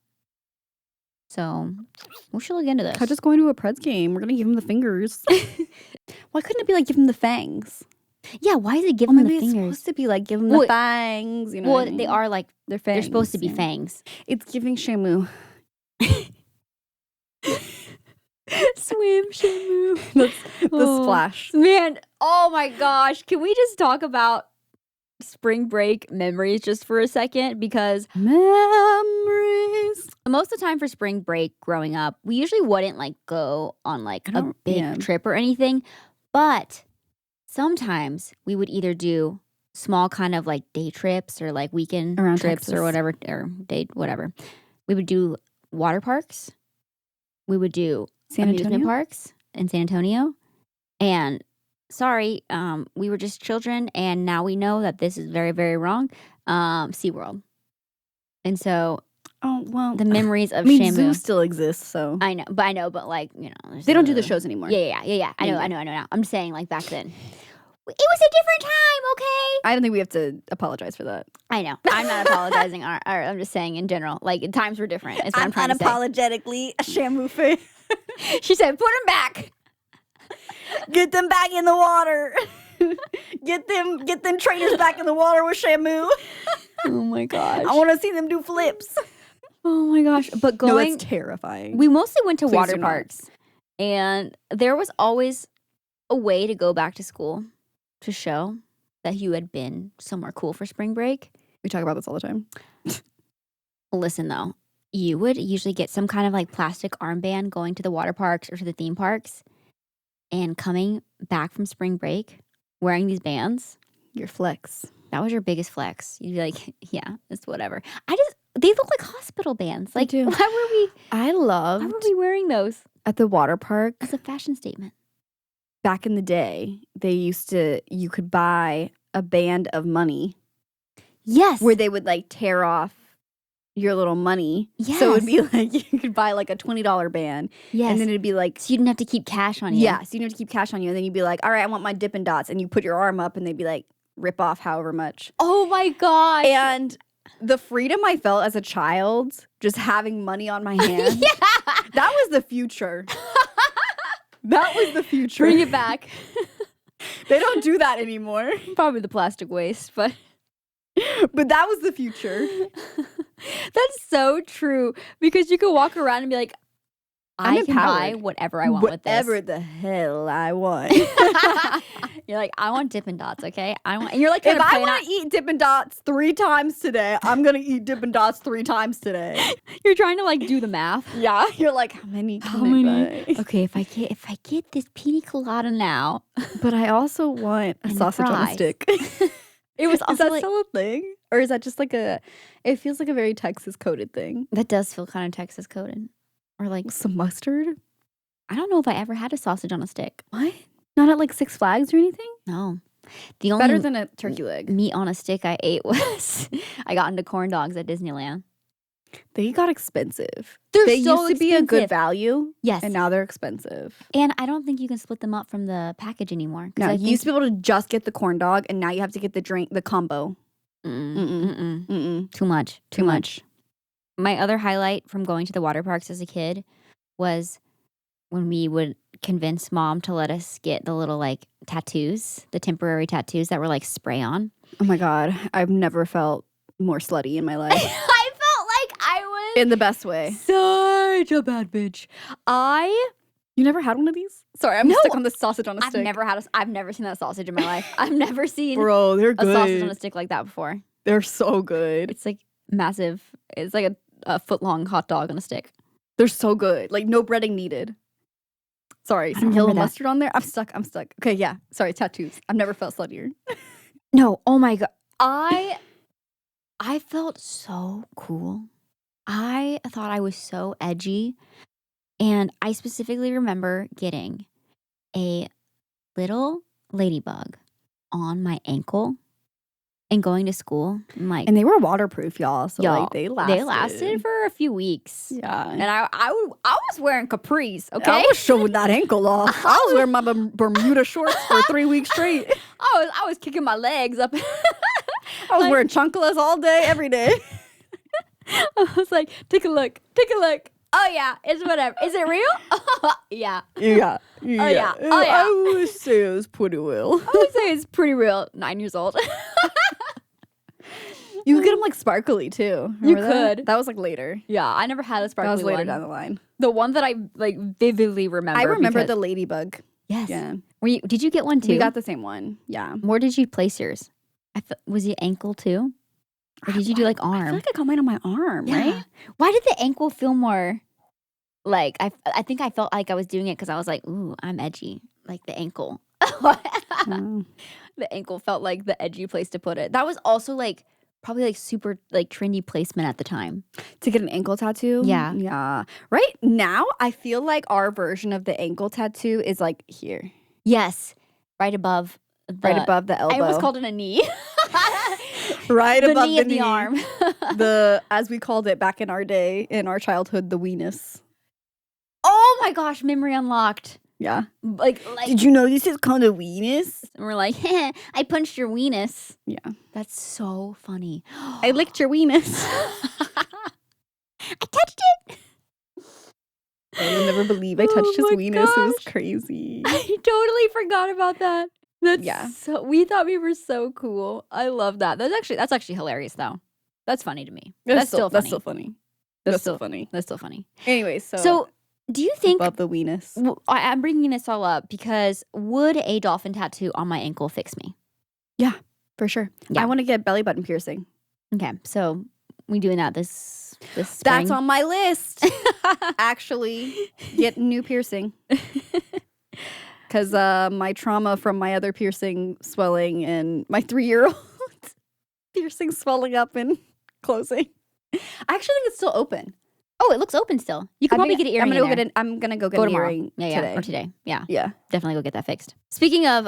So we should look into this. I'm just going to a Preds game. We're gonna give them the fingers. Why couldn't it be like give them the fangs? Yeah, why is it give them the Maybe it's fingers? supposed to be like give them the fangs. You know, Well, they are like they're fangs. they're supposed to be fangs. It's giving Shamu. Swim, Shamu. That's the splash. Man, oh my gosh. Can we just talk about spring break memories just for a second? Because memories. most of the time for spring break growing up, we usually wouldn't like go on like a big trip or anything. But sometimes we would either do small kind of like day trips or like weekend around trips Texas. or whatever, or day, whatever. We would do water parks. We would do amusement parks in San Antonio. And sorry, we were just children, and now we know that this is very, very wrong. SeaWorld. And so the memories of Shamu. Zoo still exists, so I know, but like, you know. They don't do the shows anymore. Yeah. I know now. I'm just saying like back then. It was a different time, okay? I don't think we have to apologize for that. I know. I'm not apologizing. I'm just saying in general. Like, times were different. That's what I'm trying to say. Unapologetically a Shamu fan. She said, put them back. Get them back in the water. Get them trainers back in the water with Shamu. Oh my gosh. I want to see them do flips. Oh my gosh. But No, it's terrifying. We mostly went to Please water do not. parks. And there was always a way to go back to school to show that you had been somewhere cool for spring break. We talk about this all the time. Listen, though, you would usually get some kind of like plastic armband going to the water parks or to the theme parks, and coming back from spring break wearing these bands. Your flex. That was your biggest flex. You'd be like, yeah, it's whatever. They look like hospital bands. Like, do. why were were we wearing those? at the water park. As a fashion statement. Back in the day, you could buy a band of money. Yes. Where they would like tear off your little money. Yes. So it would be like you could buy like a $20 band. Yes. And then it'd be like. So you didn't have to keep cash on you. Yeah. So you didn't have to keep cash on you. And then you'd be like, all right, I want my Dippin' Dots. And you put your arm up and they'd be like, rip off however much. Oh my gosh. And the freedom I felt as a child, just having money on my hand. Yeah. That was the future. That was the future. Bring it back. They don't do that anymore. Probably the plastic waste, but that was the future. That's so true. Because you could walk around and be like, I can buy whatever I want with this. Whatever the hell I want. You're like, I want Dippin' Dots, okay? And you're like, if I want to eat Dippin' Dots 3 times today, I'm going to eat Dippin' Dots 3 times today. You're trying to like do the math. Yeah. You're like, how many can I buy? Okay, if I get this pina colada now. But I also want a sausage on a stick. It was also is that still a thing? Or is that just like it feels like a very Texas coded thing. That does feel kind of Texas coded. Or like some mustard? I don't know if I ever had a sausage on a stick. What? Not at like Six Flags or anything? No. The only better than a turkey leg. Meat on a stick I ate was I got into corn dogs at Disneyland. They got expensive. They used to be a good value. Yes. And now they're expensive. And I don't think you can split them up from the package anymore. No, you used to be able to just get the corn dog, and now you have to get the combo. Too much. My other highlight from going to the water parks as a kid was when we would convince mom to let us get the little like tattoos, the temporary tattoos that were like spray on. Oh my God. I've never felt more slutty in my life. I felt like I was in the best way. Such a bad bitch. You never had one of these? Sorry, I'm stuck on the sausage on a stick. I've never seen that sausage in my life. I've never seen Bro, they're good. A sausage on a stick like that before. They're so good. It's like massive. It's like a foot-long hot dog on a stick. They're so good. Like no breading needed. Sorry, some yellow mustard on there. I'm stuck. Okay, yeah. Sorry, tattoos. I've never felt sluttier. No, oh my God. I felt so cool. I thought I was so edgy And I specifically remember getting a little ladybug on my ankle and going to school. And they were waterproof, y'all. So y'all, like they lasted for a few weeks. Yeah. And I was wearing capris, okay? I was showing that ankle off. I was wearing my Bermuda shorts for 3 weeks straight. I was kicking my legs up. I was wearing chunkalas all day, every day. I was like, take a look. Oh yeah, it's whatever. Is it real? Yeah. Yeah. Oh yeah. I would say it was pretty real. I would say it's pretty real. 9 years old. You could get them like sparkly too. You Remember that? could. That was like later. Yeah, I never had a sparkly That was later one. down the line. The one that I like vividly remember. I remember the ladybug. Yes. Yeah. Did you get one too? We got the same one. Yeah. Where did you place yours? Was it ankle too? Or did you do like arm? I feel like I got mine on my arm, right? Why did the ankle feel more like I think I felt like I was doing it because I was like, ooh, I'm edgy. Like the ankle. The ankle felt like the edgy place to put it. That was also like probably like super like trendy placement at the time. To get an ankle tattoo? Yeah. Yeah. Right now, I feel like our version of the ankle tattoo is like here. Yes. Right above Right above the elbow. I almost called it a knee. Right the above knee the of the arm. As we called it back in our day, in our childhood, the weenus. Oh my gosh, memory unlocked. Yeah. Like Did you know this is called a weenus? and we're like, I punched your weenus. Yeah. That's so funny. I licked your weenus. I touched it. I will never believe I touched his my weenus. It was gosh. crazy. I totally forgot about that. Yeah. So we thought we were so cool. I love that. That's actually hilarious though. That's funny to me. That's still funny. That's still funny. That's still funny. That's still funny. Anyway, So do you think above the weenus? I'm bringing this all up because would a dolphin tattoo on my ankle fix me? Yeah, for sure. Yeah. I want to get belly button piercing. Okay, so we doing that this spring? That's on my list. Actually, get new piercing. Because my trauma from my other piercing swelling and my 3-year-old piercing swelling up and closing. I actually think it's still open. Oh, it looks open still. You could probably get an earring. I'm gonna go get an tomorrow. earring Yeah, today. or today. Yeah, Yeah. definitely go get that fixed. Speaking of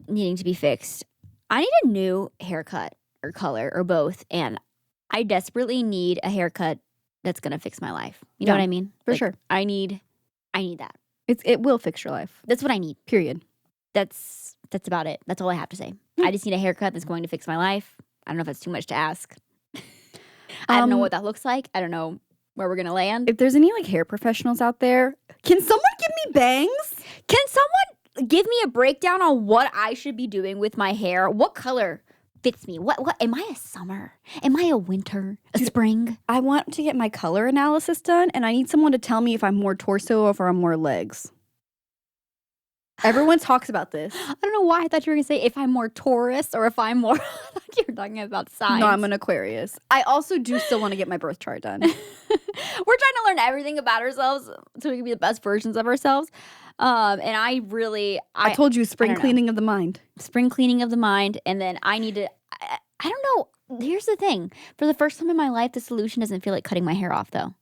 needing to be fixed, I need a new haircut or color or both, and I desperately need a haircut that's gonna fix my life. You know Yeah, what I mean? for sure. I need that. It will fix your life. That's what I need. Period. That's about it. That's all I have to say. I just need a haircut that's going to fix my life. I don't know if that's too much to ask. I don't know what that looks like. I don't know where we're gonna land. If there's any like hair professionals out there, can someone give me bangs? Can someone give me a breakdown on what I should be doing with my hair? What color fits me? What am I a summer? Am I a winter? A spring? I want to get my color analysis done, and I need someone to tell me if I'm more torso or if I'm more legs. Everyone talks about this. I don't know why I thought you were gonna say if I'm more Taurus or if I'm more. I thought you were talking about signs. No, I'm an Aquarius. I also do still want to get my birth chart done. We're trying to learn everything about ourselves so we can be the best versions of ourselves. And I told you, spring don't know. cleaning of the mind. Spring cleaning of the mind, and then I need to. I don't know. Here's the thing: for the first time in my life, the solution doesn't feel like cutting my hair off, though.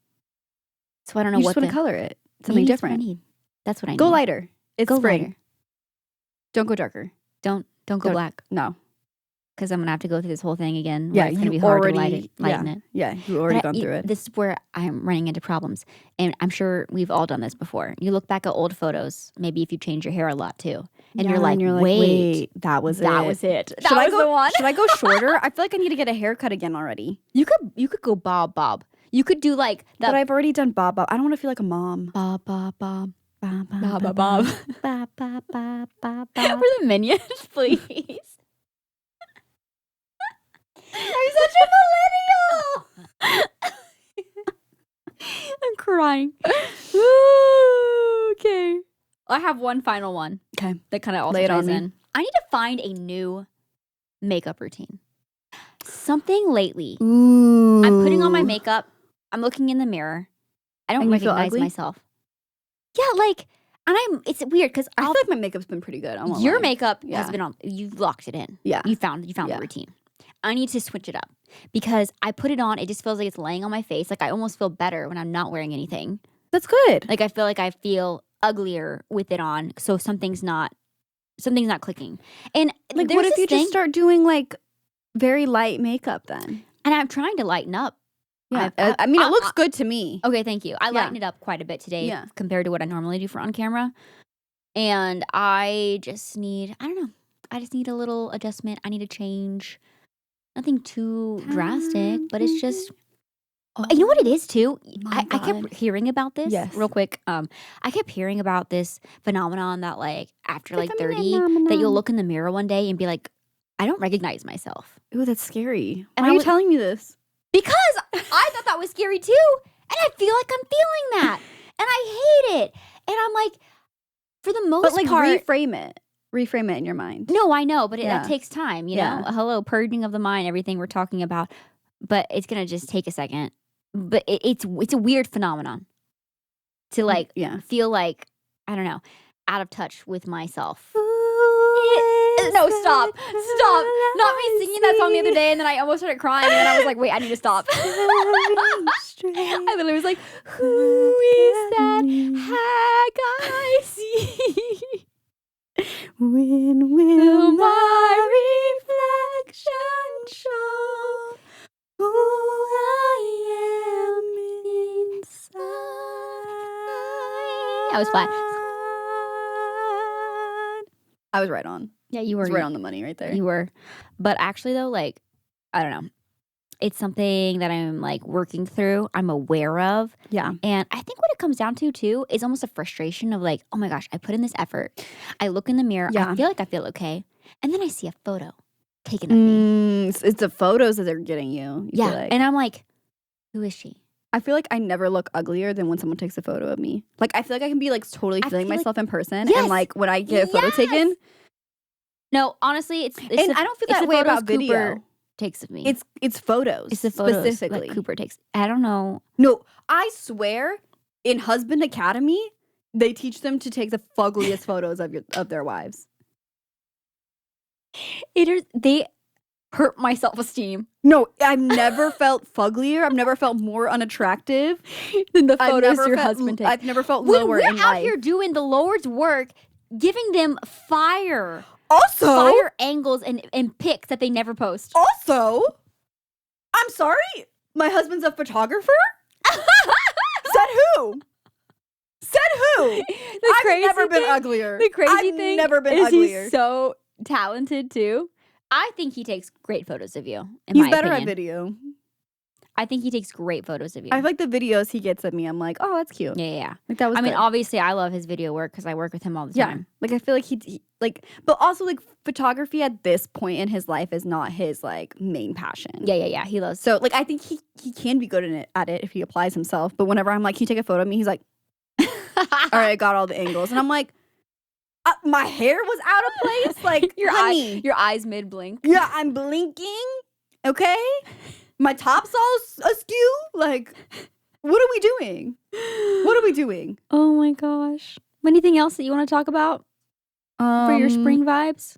So I don't know You what just want the to color it. Something maybe different. That's what I need. Go lighter. It's Go spring. lighter. Don't go darker. Don't go Don't- black No. because I'm gonna have to go through this whole thing again. Yeah, where it's gonna you be hard to already lighten it. Yeah, you already But gone through it. This is where I'm running into problems, and I'm sure we've all done this before. You look back at old photos, maybe if you change your hair a lot too, and Yeah, you're like, wait, that was that it. was it. Should I was go? the one. Should I go shorter? I feel like I need to get a haircut again already. You could go bob. You could do like But the I've already done bob. I don't want to feel like a mom. bob. Bob. Bob. We're the minions, please. I'm such a millennial. I'm crying. Okay. I have one final one. Okay. That kind of also Lay it ties on me. in. I need to find a new makeup routine. Something lately. Ooh. I'm putting on my makeup. I'm looking in the mirror. I don't And you feel recognize ugly? myself. Yeah, it's weird because I feel like my makeup's been pretty good. I won't your lie. makeup has Yeah. been on. You've locked it in. Yeah. You found Yeah. the routine. I need to switch it up because I put it on. It just feels like it's laying on my face. Like I almost feel better when I'm not wearing anything. That's good. Like, I feel uglier with it on, so something's not clicking. And like, what if you just start doing like very light makeup then? And I'm trying to lighten up. Yeah, I mean, it looks good to me. Okay, thank you. I lightened it up quite a bit today compared to what I normally do for on camera. And I just need, I don't know, I just need a little adjustment. I need a change. Nothing too drastic, but it's just, you know what it is too? I kept hearing about this real quick. I kept hearing about this phenomenon that like after like 30, that you'll look in the mirror one day and be like, I don't recognize myself. Ooh, that's scary. And why are you telling me this? Because I thought that was scary too. And I feel like I'm feeling that. And I hate it. And I'm like, for the most part. Reframe it. Reframe it in your mind. No, I know, but that takes time, you know? Hello, purging of the mind, everything we're talking about. But it's going to just take a second. But it's a weird phenomenon to like feel like, I don't know, out of touch with myself. No, stop. Not me singing that song the other day, and then I almost started crying, and then I was like, wait, I need to stop. I literally was like, who is that hag I see? When will my reflection show who I am inside? I was flat. I was right on. Yeah, you were right on the money right there. You were. But actually, though, like, I don't know. It's something that I'm, like, working through. I'm aware of. Yeah. And I think what it comes down to, too, is almost a frustration of, like, oh, my gosh, I put in this effort. I look in the mirror. I feel like I feel okay. And then I see a photo taken of me. It's the photos that they're getting you. Yeah. Like. And I'm like, who is she? I feel like I never look uglier than when someone takes a photo of me. Like, I feel like I can be, like, totally feeling myself in person. Yes. And, like, when I get a photo taken. No, honestly, it's and I don't feel that way about video. Cooper takes of me. It's photos. It's the photos specifically that Cooper takes. I don't know. No, I swear, in Husband Academy, they teach them to take the fuggliest photos of their wives. They hurt my self-esteem. No, I've never felt fugglier. I've never felt more unattractive than the photos your husband takes. I've never felt lower in life. We're out here doing the Lord's work, giving them fire angles and pics that they never post. Also, I'm sorry, my husband's a photographer? Said who? I've never been uglier. The crazy thing never been is uglier. He's so talented too. I think he takes great photos of you. He's better at video. I think he takes great photos of you. I like the videos he gets of me. I'm like, oh, that's cute. Yeah. Like that was. I mean, obviously, I love his video work because I work with him all the time. Like I feel like he like, but also like photography at this point in his life is not his like main passion. Yeah. He loves. So like, I think he can be good at it if he applies himself. But whenever I'm like, can you take a photo of me? He's like, all right, I got all the angles, and I'm like, my hair was out of place. Like your eyes mid blink. Yeah, I'm blinking. Okay. My top's all askew. Like, what are we doing? Oh my gosh. Anything else that you want to talk about for your spring vibes?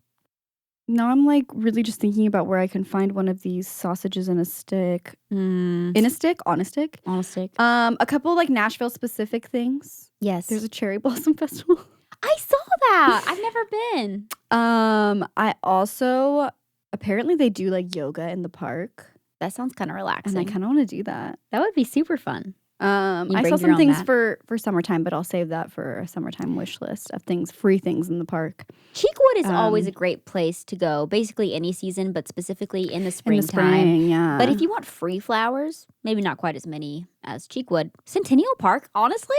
No, I'm like really just thinking about where I can find one of these sausages in a stick. In a stick? On a stick? On a stick. A couple like Nashville specific things. Yes. There's a cherry blossom festival. I saw that. I've never been. I also, apparently they do like yoga in the park. That sounds kind of relaxing. And I kind of want to do that. That would be super fun. I saw some things for summertime, but I'll save that for a summertime wish list of free things in the park. Cheekwood is always a great place to go. Basically any season, but specifically in the springtime. Yeah. But if you want free flowers, maybe not quite as many as Cheekwood. Centennial Park, honestly,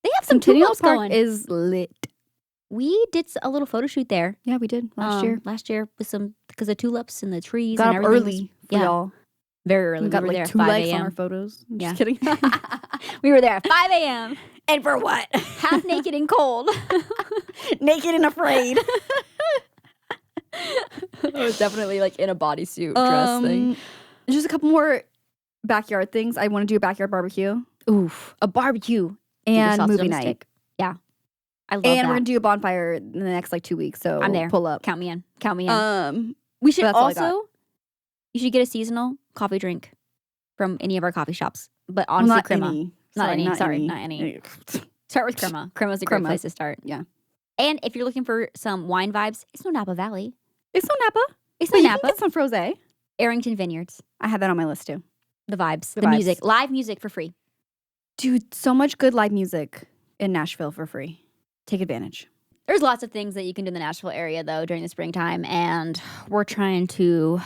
they have some tulips going. Centennial Park is lit. We did a little photo shoot there. Yeah, we did last year with because of tulips and the trees. Got and up early for y'all. Very early. We got were like there 2 at 5 likes on a.m. our photos. I'm just kidding. We were there at 5 a.m. And for what? Half naked and cold. Naked and afraid. It was definitely like in a bodysuit dress thing. Just a couple more backyard things. I want to do a backyard barbecue. Oof. A barbecue. And movie night. Stick. Yeah. I love that. And we're going to do a bonfire in the next like 2 weeks. So I'm there. Pull up. Count me in. We should also, you should get a seasonal coffee drink from any of our coffee shops. But honestly, not crema. Any. Not any. Start with Crema. Crema's a great place to start. Yeah. And if you're looking for some wine vibes, it's no Napa Valley. It's no Napa. It's no You Napa. can get some Frosé. Arrington Vineyards. I had that on my list too. The vibes. The The vibes. music. Live music for free. Dude, so much good live music in Nashville for free. Take advantage. There's lots of things that you can do in the Nashville area, though, during the springtime, and we're trying to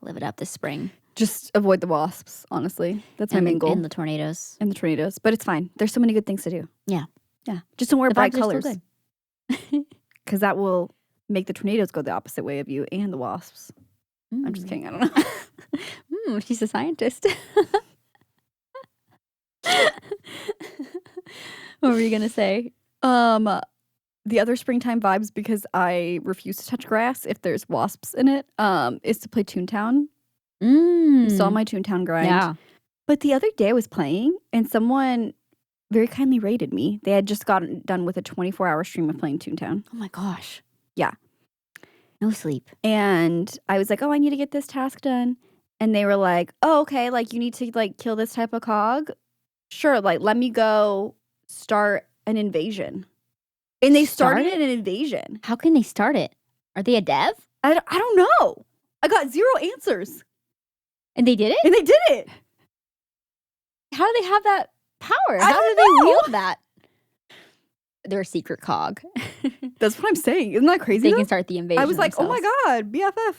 live it up this spring. Just avoid the wasps, honestly. That's my main goal. And the tornadoes. And the tornadoes. But it's fine. There's so many good things to do. Yeah. Yeah. Just don't wear The bright vibes are still colors. good. Because that will make the tornadoes go the opposite way of you and the wasps. I'm just kidding. I don't know. She's a scientist. What were you going to say? The other springtime vibes, because I refuse to touch grass if there's wasps in it, is to play Toontown. You saw my Toontown grind. Yeah. But the other day I was playing and someone very kindly rated me. They had just gotten done with a 24-hour stream of playing Toontown. Oh my gosh. Yeah. No sleep. And I was like, oh, I need to get this task done. And they were like, oh, okay, like you need to like kill this type of cog. Sure, like let me go start an invasion. And they started an invasion. How can they start it? Are they a dev? I don't know. I got 0 answers. And they did it? And they did it. How do they have that power? I How don't do they know. wield that? They're a secret cog. That's what I'm saying. Isn't that crazy? They can start the invasion. I was like, themselves. oh my God, BFF.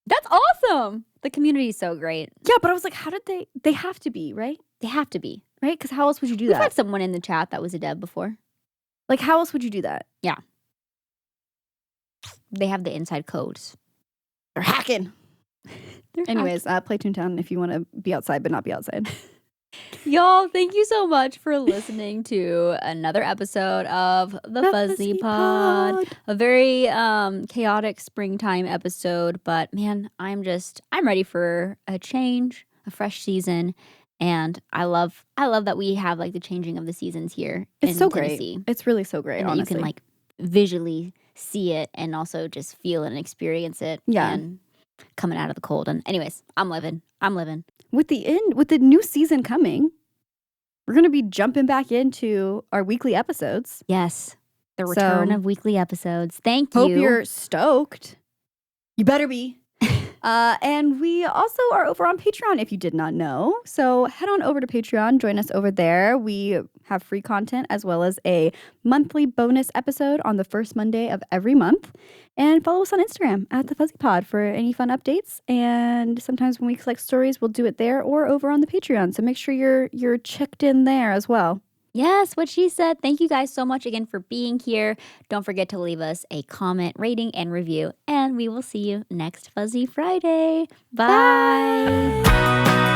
That's awesome. The community is so great. Yeah, but I was like, how did they have to be, right? They have to be. Right? Because how else would you do We've that? had someone in the chat that was a dev before. Like, how else would you do that? Yeah. They have the inside codes. They're hacking. They're Anyways, play Toontown if you want to be outside but not be outside. Y'all, thank you so much for listening to another episode of The Fuzzy Pod. A very chaotic springtime episode, but man, I'm ready for a change, a fresh season, and I love that we have like the changing of the seasons here. It's so Tennessee. great. It's really so great, And that honestly. you can like visually see it and also just feel it and experience it. Yeah. And coming out of the cold. And anyways, I'm living. With the new season coming, we're going to be jumping back into our weekly episodes. Yes. The return of weekly episodes. Thank you. Hope you're stoked. You better be. And we also are over on Patreon if you did not know. So head on over to Patreon. Join us over there. We have free content as well as a monthly bonus episode on the first Monday of every month. And follow us on Instagram at The Fuzzy Pod for any fun updates. And sometimes when we collect stories, we'll do it there or over on the Patreon. So make sure you're checked in there as well. Yes, what she said. Thank you guys so much again for being here. Don't forget to leave us a comment, rating, and review. And we will see you next Fuzzy Friday. Bye. Bye.